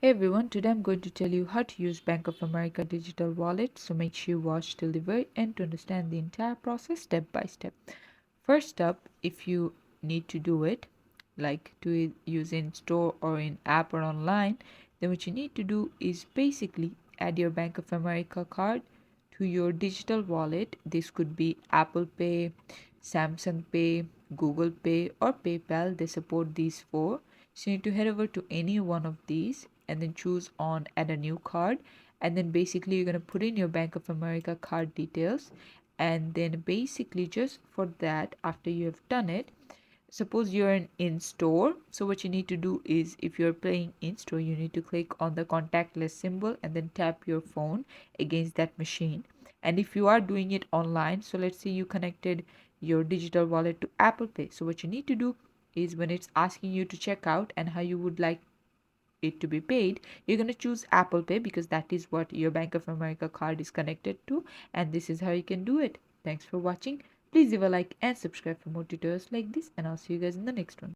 Hey everyone, today I'm going to tell you how to use Bank of America digital wallet, so make sure you watch till the very end to understand the entire process step by step. First up, if you need to do it, like to use in store or in app or online, then what you need to do is basically add your Bank of America card to your digital wallet. This could be Apple Pay, Samsung Pay, Google Pay, or PayPal. They support these four. So you need to head over to any one of these and then choose on add a new card. And then basically you're going to put in your Bank of America card details. And then basically just for that, after you have done it, suppose you're in store, so what you need to do is if you're playing in store, you need to click on the contactless symbol and then tap your phone against that machine. And if you are doing it online, so let's say you connected your digital wallet to Apple Pay, so what you need to do is when it's asking you to check out and how you would like it to be paid, you're going to choose Apple Pay because that is what your Bank of America card is connected to, and this is how you can do it. Thanks for watching. Please leave a like and subscribe for more tutorials like this, and I'll see you guys in the next one.